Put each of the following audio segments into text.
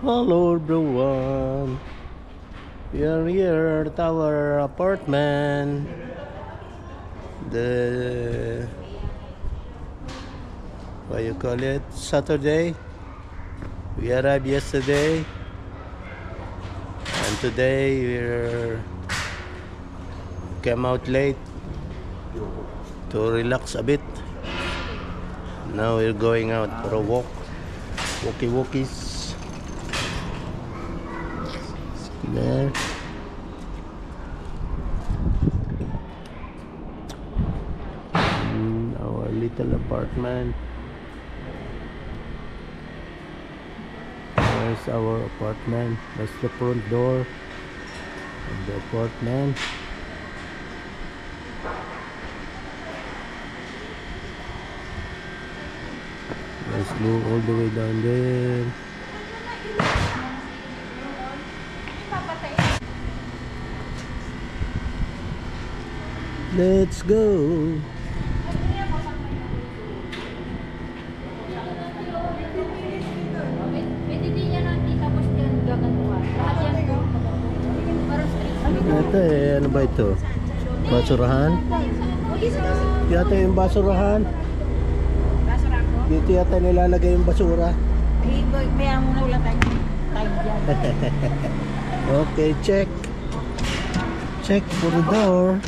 Hello everyone. We are here at our apartment. The what you call it? Saturday. We arrived yesterday, and today we're came out late to relax a bit. Now we're going out for a walk. Walkie-walkies. There. Our little apartment. There's our apartment. That's the front door of the apartment. Let's go all the way down there. Let's go. Ito ano ba ito? Basurahan? Yata yung basurahan. Dito yata nilalagay yung basura. Kaya muna wala tayong time dyan. Okay, check. Check for the door.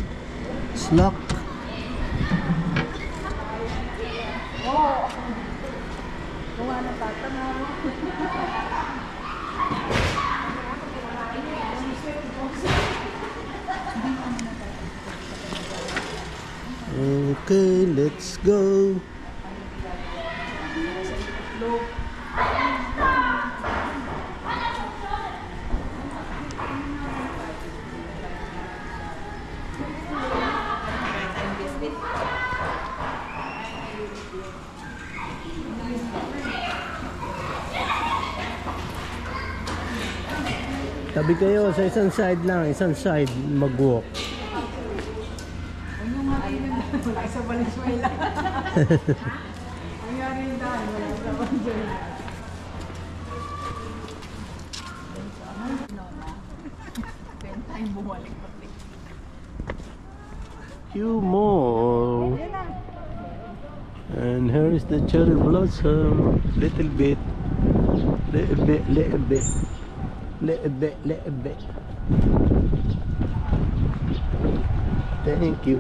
It's locked. Gawa ng tatanaw. Okay, let's go. Tabi kayo sa isang side lang, isang side mag-walk. Ano nga rin wala sa Valenzuela. Ang yari yung dahil wala sa Valenzuela. Benta yung bumalik pati. Few more. And here is the cherry blossom. Little bit. Little bit, little bit. Little bit, little bit. Thank you.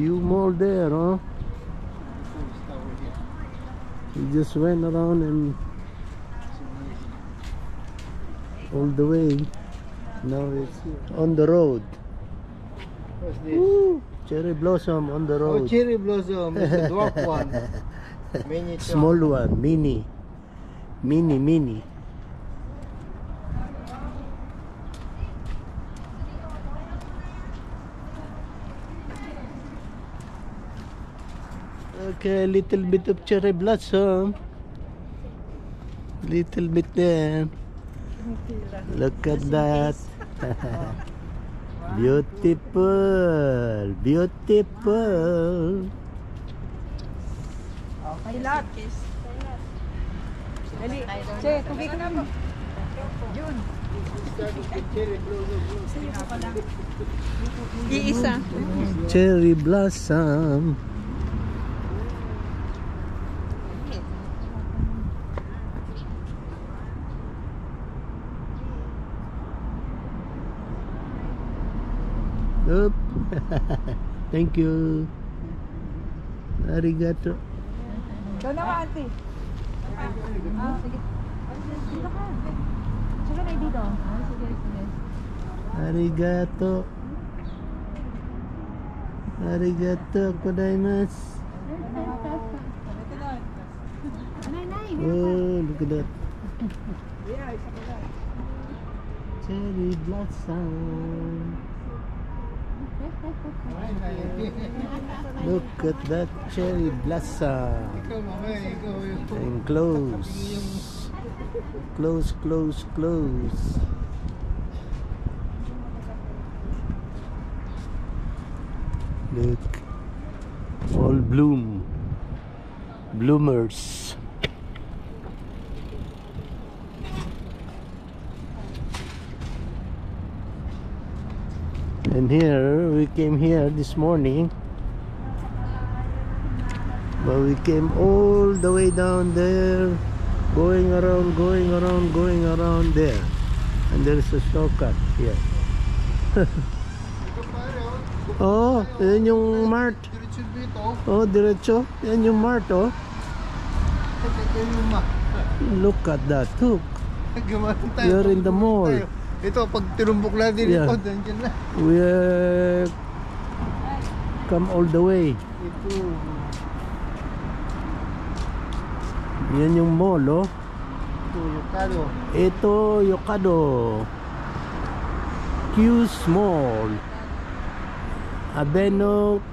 Few more there, huh? We just went around and all the way. Now it's on the road. What's this? Woo! Cherry blossom on the road. Oh, cherry blossom. It's a dwarf one. Miniature. Small one, mini. Mini. Okay, little bit of cherry blossom. Little bit there. Look at that. Beautiful. Beautiful. Okay, lot. Dali. Che, tubig na mo. Yun. Iisa. Cherry blossom. Oop. Thank you. Arigato. Ikaw naman, ate. Sige. Dito ka. Sige na dito. Sige. Arigato. Arigato gozaimasu. Oh, look at that. Cherry blossom. Look at that cherry blossom. Enclosed. Close, close, close. Look. All bloomers. And here, we came here this morning, but we came all the way down there, going around there, and there's a shortcut here. Oh, yan yung mart. Diretso dito. Oh, diretso. Yan yung mart, oh. Ito yung map. Look at that. Look. Gumamit tayo. You're in the mall. Ito, pag tinumbok natin Yeah. ito, dyan na. We come all the way. Ito. Yan yung mall, oh. Ito, Yokado. Ito, Yokado. Q's Mall. Abeno,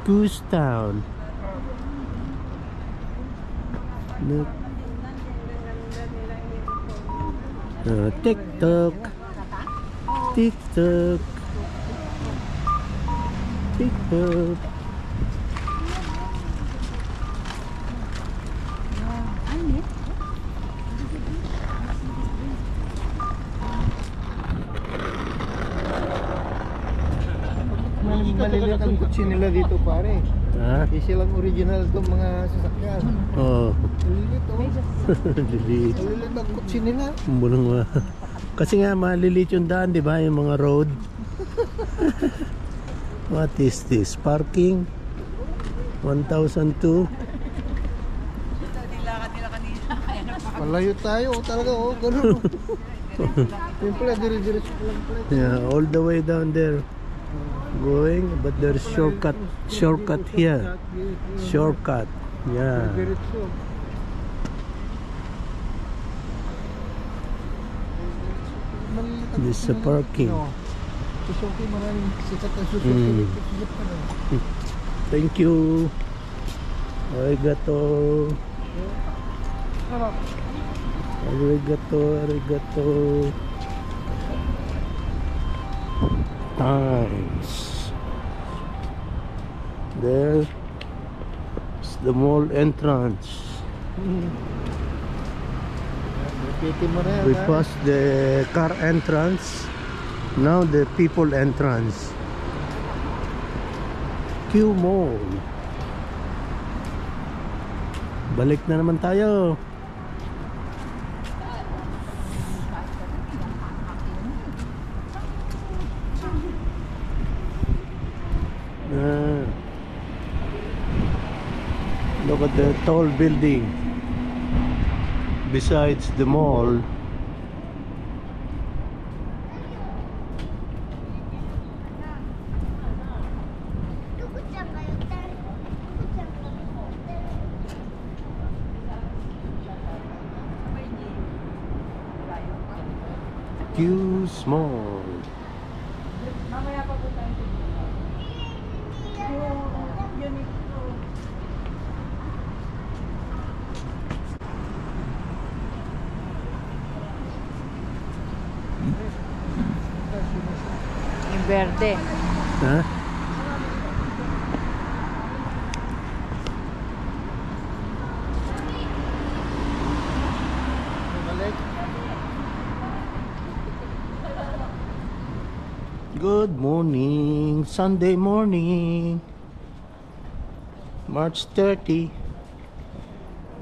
Goose Town. Look. TikTok. TikTok. TikTok. Maliliit ang kutsi nila dito, pare. Ha? Hindi silang original itong mga sasakyan. Oh. Maliliit, oh. Delete. Maliliit ang kutsi nila. Bulong mo. Kasi nga malilit yung daan, di ba? Yung mga road. What is this? Parking? 1,002. Palayo tayo, talaga, oh. Ganun. Yung pala, dire-diretso pa lang pala. Yeah, all the way down there. Going, but there's shortcut here. Shortcut. Yeah. Diretso. Maliliit ang This is kutsi a nila. parking. No. Suzuki, maraming sikat ang Suzuki. Mm. Sikat pa na. Thank you. Arigato. Arigato, arigato. Times. There's the mall entrance. Piti mo na yan, We ha? passed the car entrance. Now the people entrance. Q Mall. Balik na naman tayo. Look at the tall building besides the mall. Q's Mall. Mamaya pa po tayo. Yung verde. Ha? Balik. Good morning, Sunday morning, March 30.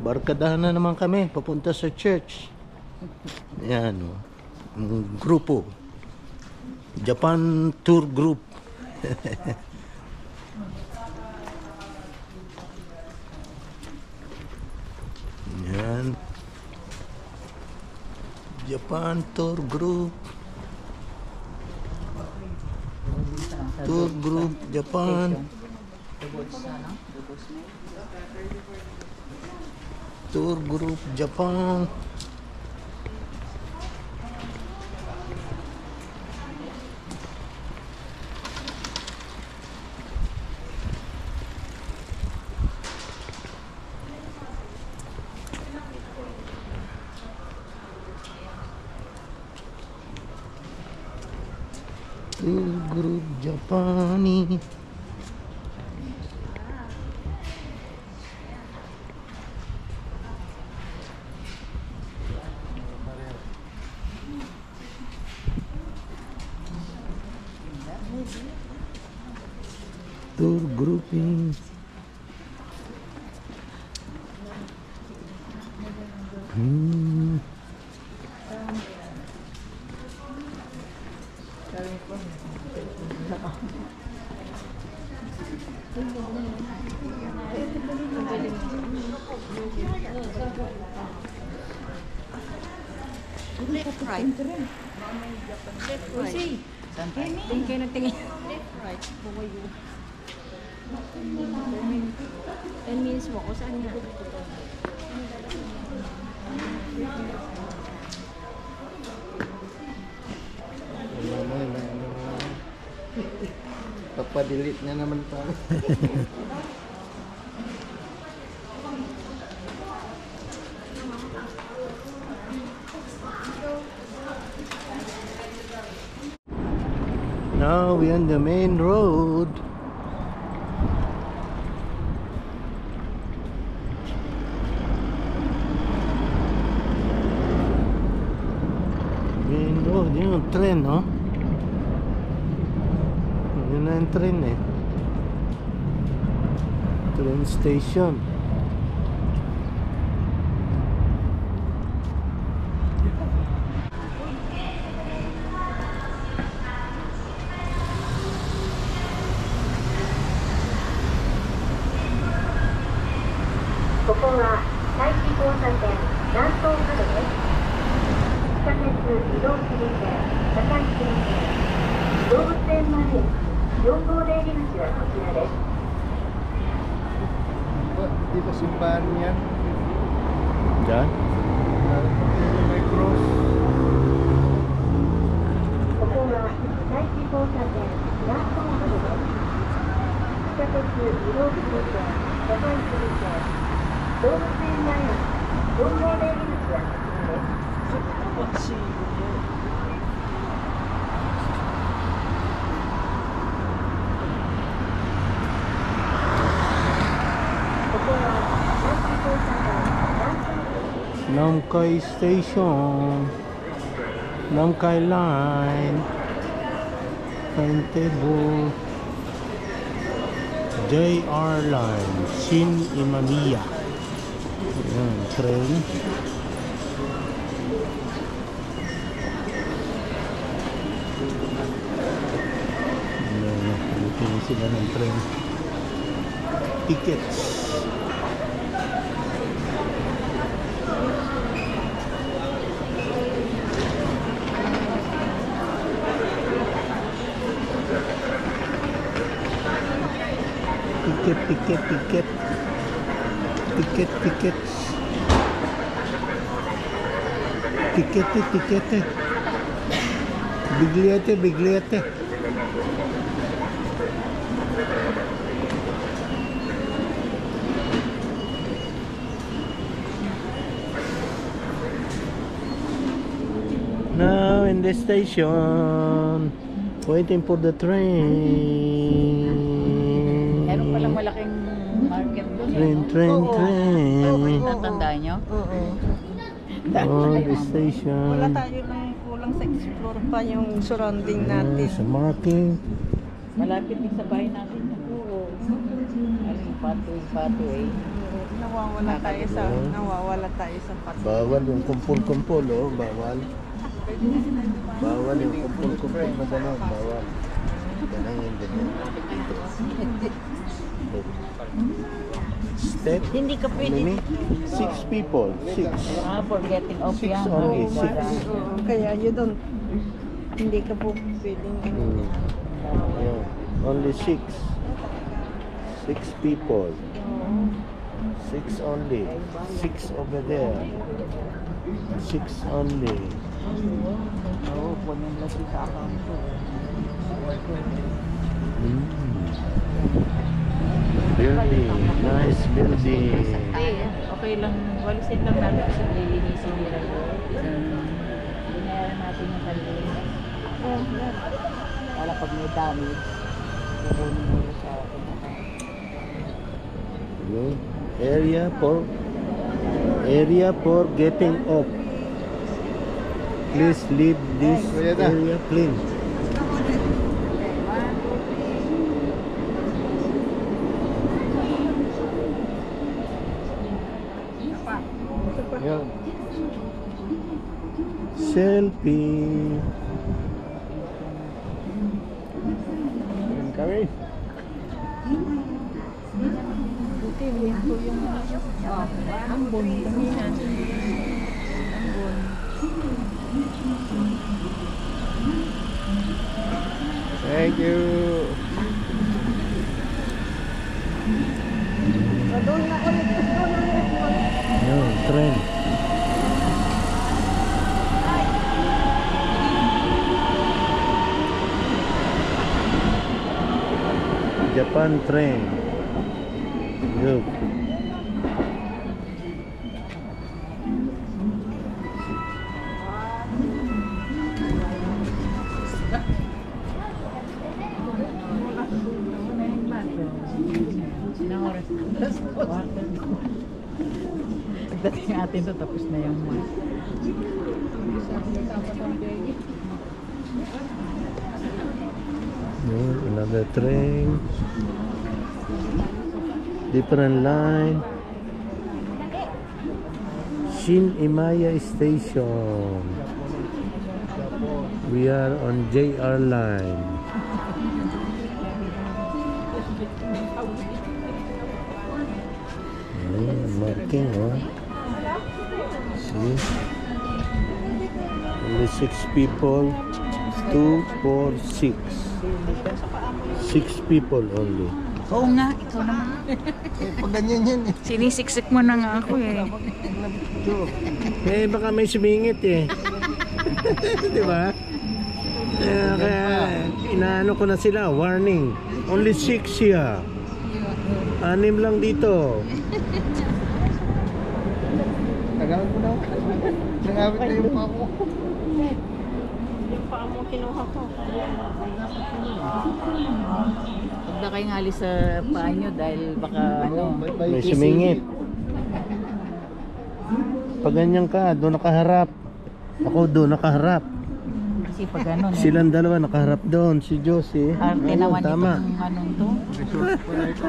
Barkadahan na naman kami, papunta sa church. Yan, oh. Ang grupo. Japan Tour Group. Yan. Japan Tour Group. Tour Group Japan. Tour Group Japan. Thrill Group Japani. Tour grouping. Left, right. Uy, tingin kayo nagtingin. Left, right. Bukayo. 10 minutes mo ako. Saan nga? Papadelete na naman tayo. Now we're on the main road. Main road, yun yung tren, no? Yun na yung tren eh. Train station. Di ba simbahan yan? Diyan? May cross. Namkai Station, Namkai Line, Timetable, JR Line, Shin Imamiya. Ayan, train. Ayan, sila ng train. Tickets. Ticket. Bigliete. Now in the station, waiting for the train. Meron palang malaking market doon. Train. Tatandaan nyo? Oh, the station. Wala tayo lang kulang sa explore pa yung surrounding natin. Sa marking. Malapit din sa bahay natin. Oo. Aling pathway. Nawawala tayo sa pato. Bawal yung kumpul-kumpul, oh. Bawal yung kumpul-kumpul na gano'n. Bawal. Ganang yung ganyan. Step. Hindi ka pwede. Mimi? 6 people. 6. For getting off 6 yan. only. 6. Kaya hindi ka po pwedeng Yeah. Only 6. 6 people. 6 only. 6 over there. 6 only. Oo, punin lang sa account ko. Building. Nice building. Okay lang. Walisin lang natin kasi lilinisin nila. Binayaran natin yung kanila. Wala may damage. Kukunin mo sa akin. Yun. Area for getting off. Please leave this area clean. Yan. Selfie. Kami. Buti, ito yung ambon. Kamihan. Ambon. Thank you. Yun, train. Japan train. Look. Ilang oras na? Pagdating natin to, tapos na yung mga. Yun, another train. Different line. Shin Imaya Station. We are on JR line. Marking, oh. See? Only 6 people. 2, 4, 6. 6 people only. Oo nga, ikaw naman. Pag ganyan yan eh. Sinisiksik mo na nga ako eh. Eh, baka may sumingit eh. Di ba? Kaya, inaano ko na sila, warning. Only 6 siya. 6 lang dito. Tagalan ko na. Nangawit na yung paa ko. Yung paa mo kinuha ko. Huwag na kayong alis sa paa nyo dahil baka ano. May sumingit. Pag ganyan ka, doon nakaharap. Ako doon nakaharap. Kasi pag ano. Silang dalawa nakaharap doon. Si Josie. Arte Ayun, naman tama. itong anong to.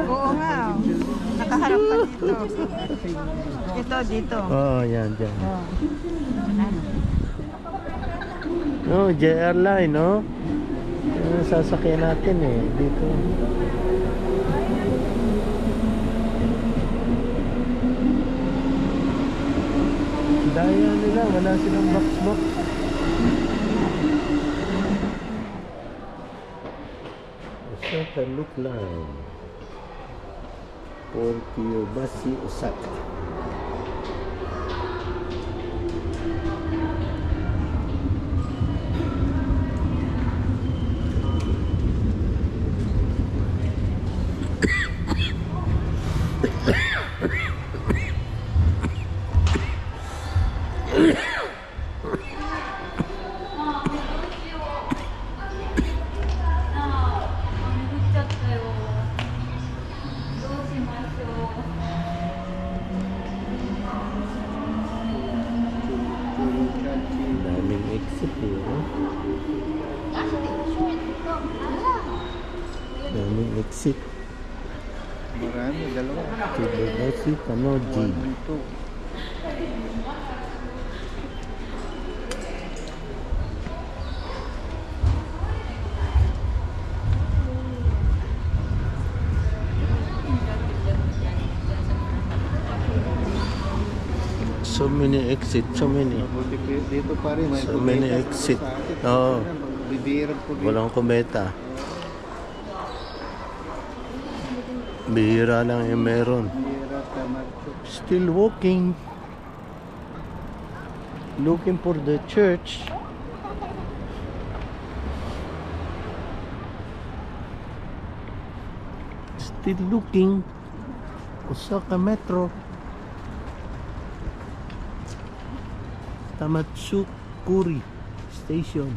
Oo nga. Nakaharap pa dito. Ito, dito. Oo, yan, dyan. Oh. Ano? No, JR line, no? Yung sasakyan natin eh, dito. Daya nila, wala silang box-box. Osaka Loop Line. Kyobashi, Osaka. Daming exit eh, no? Daming exit. Marami, dalawa. Kyobashi, Kanoji. 1, 2. So many exit, so many. Mabuti dito pa rin. So many exit. Oo. Bibirag po dito. Walang kometa. Bihira lang yung meron. Bibirag, tama. Still walking. Looking for the church. Still looking. Osaka Metro. Tamatsukuri Station.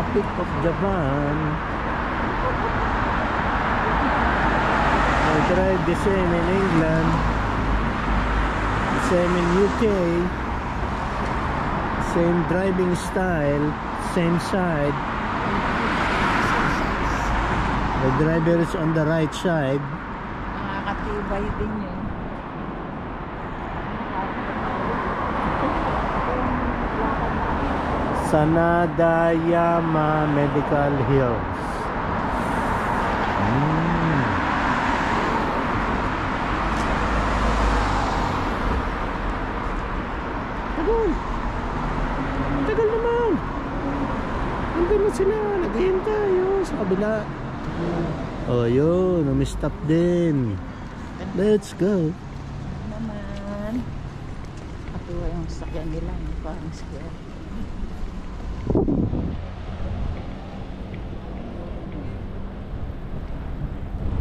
Republic of Japan. I tried the same in England, the same in UK, same driving style, same side. The driver is on the right side. Nakakatibay din yun. Sanadayama Medical Hills. Tagal naman. Nandun na sila. Naghihintay sa kabila. Oh, yun. Umistop din. Let's go. Naman. Katuwa yung sakyan nila. Parang square.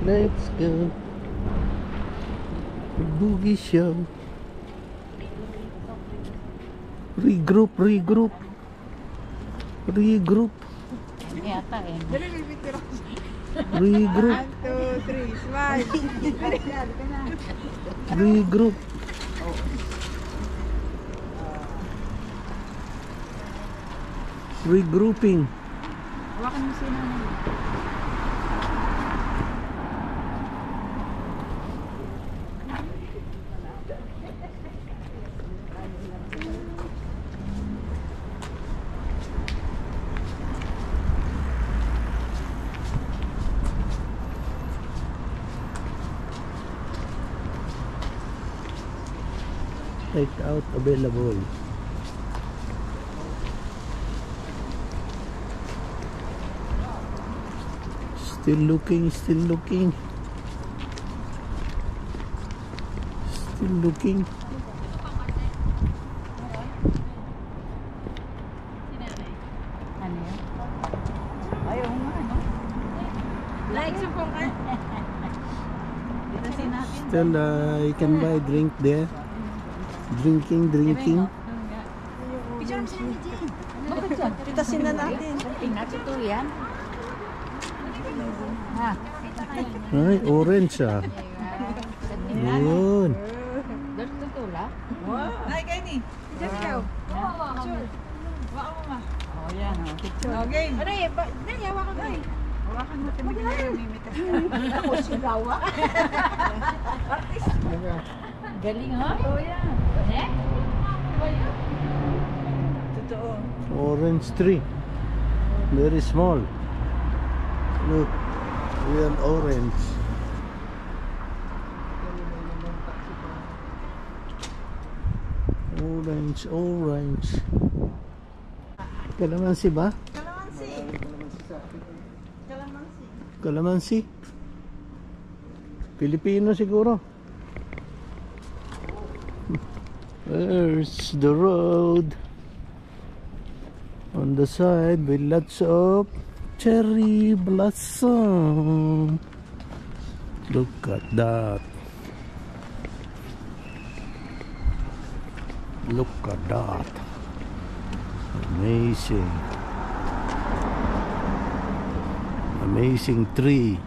Let's go. Boogie show. Regroup. Ano yata eh. Regroup. 1, 2, 3, smile. Regroup. Regrouping. Hawakan mo sila na. Take out available. Still looking. Ano yun? Ayaw nga, ano? Like, sumpong ka. Dito sin natin. Still you can buy drink there. Drinking. Picture mo sila ni Jane. Bakit yan? Pitasin na natin. Pinat ito yan. Ha? Ay, orange ah. Yun. Doon tutula? Ay, kayo ni. Picture ikaw. Picture. Waka mo ma. Oh, yan. Oh. Picture. Okay. Aray, dali, hawakan mo. Hawakan mo. Tumigil na yung mimita. Ako sigawa. Galing ha? Oo yan. Eh? Totoo. Orange tree. Very small. Look. Real orange. Orange. Kalamansi ba? Kalamansi. Pilipino siguro. There's the road. On the side with lots of cherry blossom. Look at that. Look at that. Amazing tree.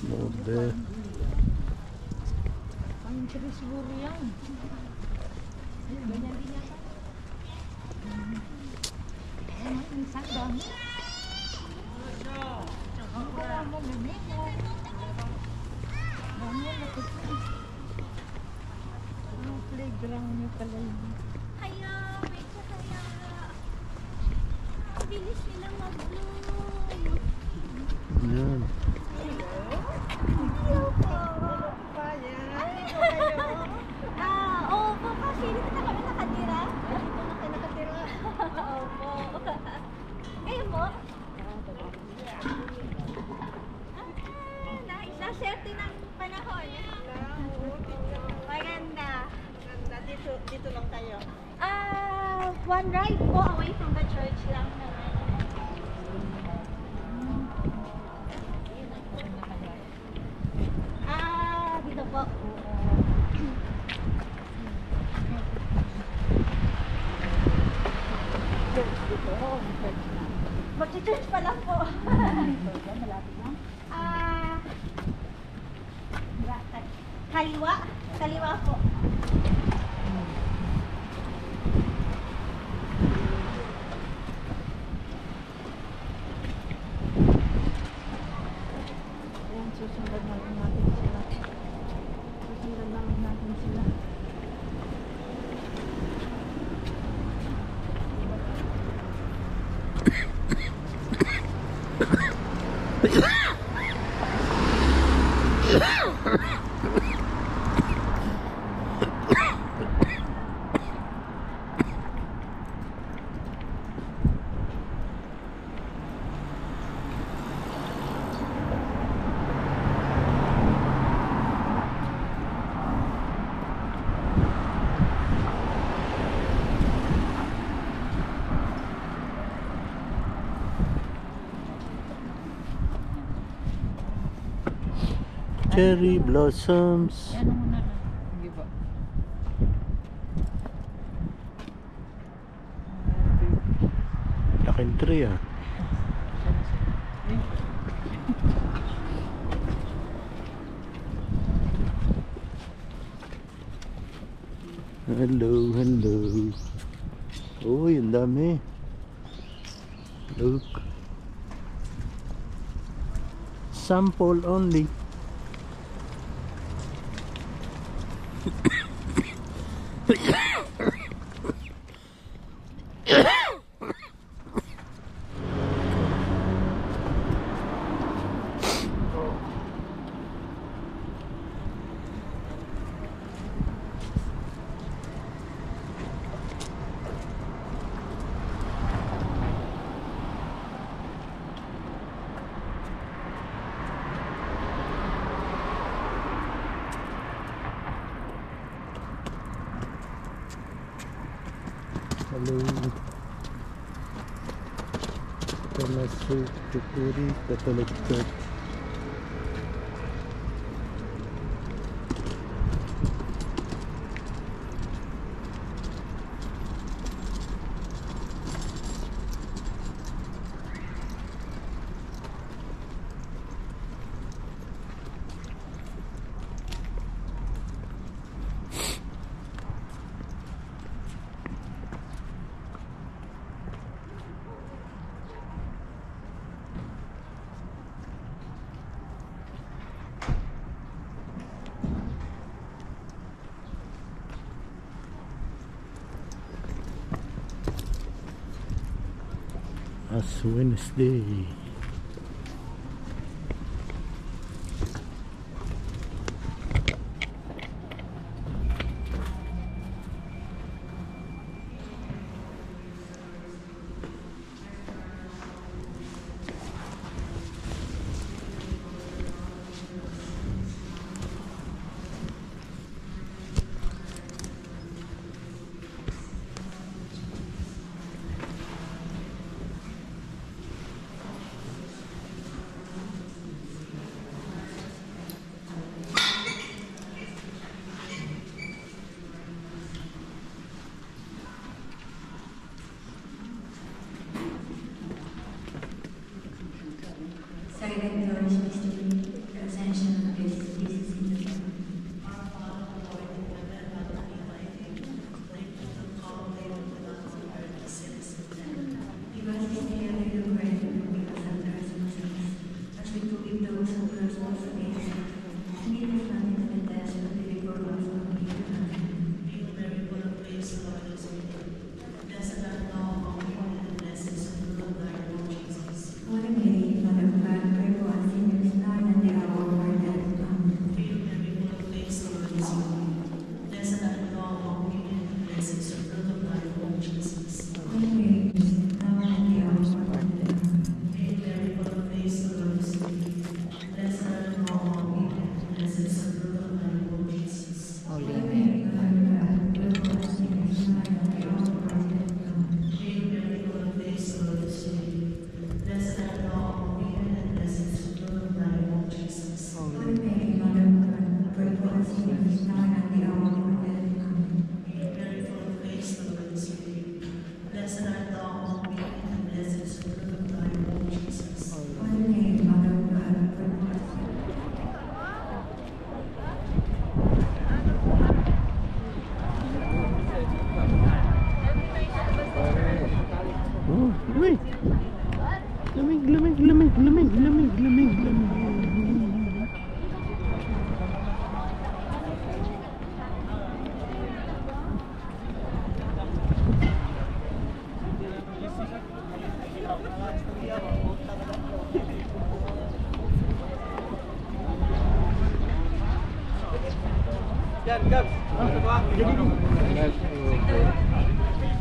More there. Ang tree siguro yan. Ganyan din yata. Ang sakdang. Ang wala mo, bibig mo. Ang playground niyo pala yun. Kaya, medyo kaya. Ang bilis nila mag-bloom. Yan. Opo, kasi dito na kami nakatira. Dito na kayo nakatira. Opo. Kayo mo? Nice. Naserte ng away from the church lang naman. Dito po. Mag-church pa lang po. Malapit na. Kaliwa. Kaliwa po. Ayan, susundan natin sila. Susundan natin sila. Cherry blossoms. Ano muna na? Hindi ba? Laking tree ah. Hello, hello. Uy, ang dami. Look. Sample only. Hello. Termasuk Tukuri Catholic Church. As Wednesday. Silent glorious mystery, the ascension of Jesus in the Lord. He was together the bread and because of our sins, as we forgive those who trespass against us. And lead us not into temptation, but deliver us from evil. Hail Mary, full of grace, the Lord is with you. Blessed art thou among women, and blessed is the fruit of thy womb, Jesus. Holy Mary, Mother of God, pray for us sinners now Oh, lamig. Lamig, lamig, lamig, lamig, lamig, lamig, lamig.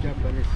Japanese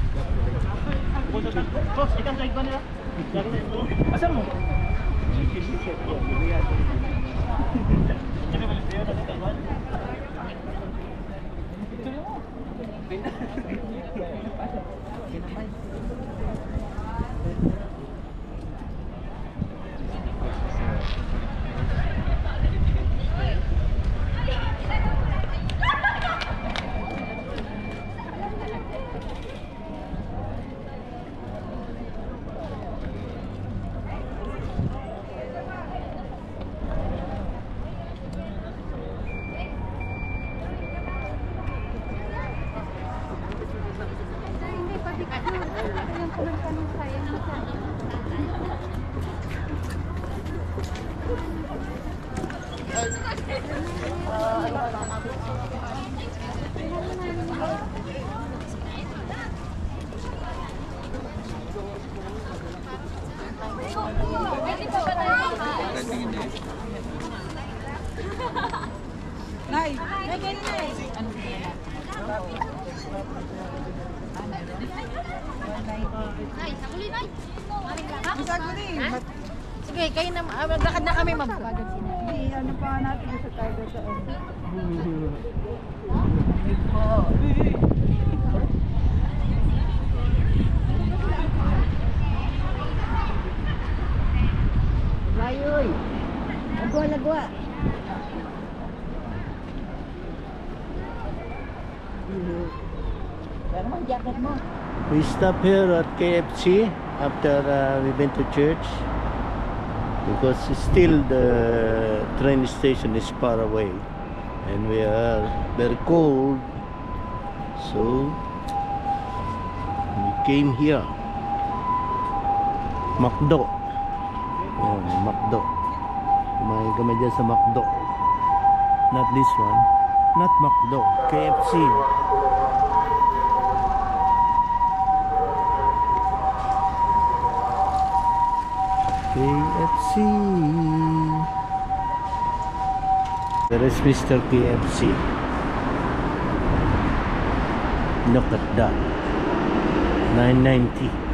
Nay, ganyan na eh. Saguli. Sige, kayo na, maglakad na kami magbagad sila. Hindi, ano pa natin sa tayo sa Layoy! Lagwa, lagwa! Pero ang jacket mo. We stop here at KFC after we went to church because still the train station is far away and we are very cold, so we came here. McDo. Yan, McDo. Kumain kami dyan sa McDo. Not this one. Not McDo. KFC. KFC. There is Mr. KFC. Look at that. $9.90.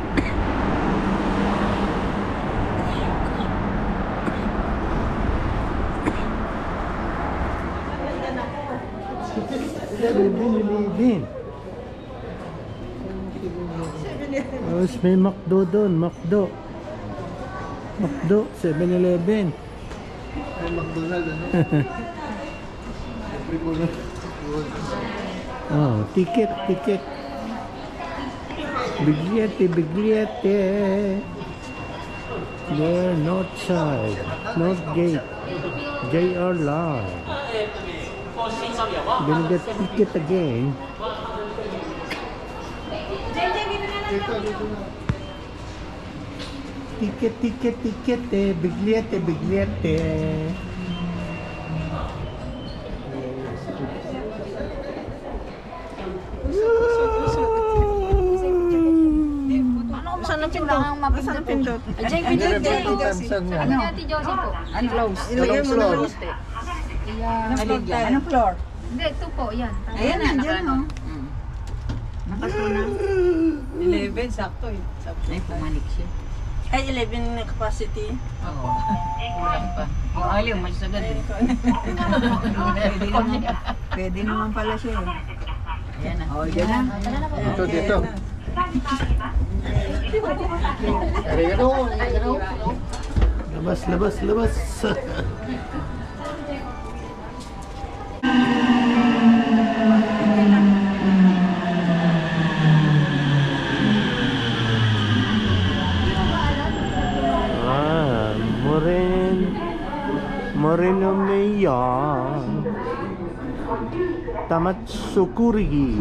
Bin. Tapos may McDo doon, McDo. McDo, 7-Eleven. Ay, McDonald's, ano? Oh, ticket, ticket. Bigliete, bigliete. There, north side, north gate, JR line. Gonna get ticket again. Dito na. Ticket, ticket, ticket, bigliete, bigliete. Saan ang pindahan mapindot? Diyan Hindi rin pinindot. ba Thompson yan? Ano Ate Josie po? Close. Ilagay mo na. Anong floor? Hindi, ito po, yan. Ayan na, nakano. Nakasuna. 11, sakto eh. Ay, pumanik siya. Ay, 11 na capacity. Oo. Kulang pa. Yung aliw, masagad eh. Pwede naman pala siya eh. Ayan na. Oh, yan na. Dito, dito. Oregano, oregano. Labas, labas, labas. Moreno Meya Tamatsukuri.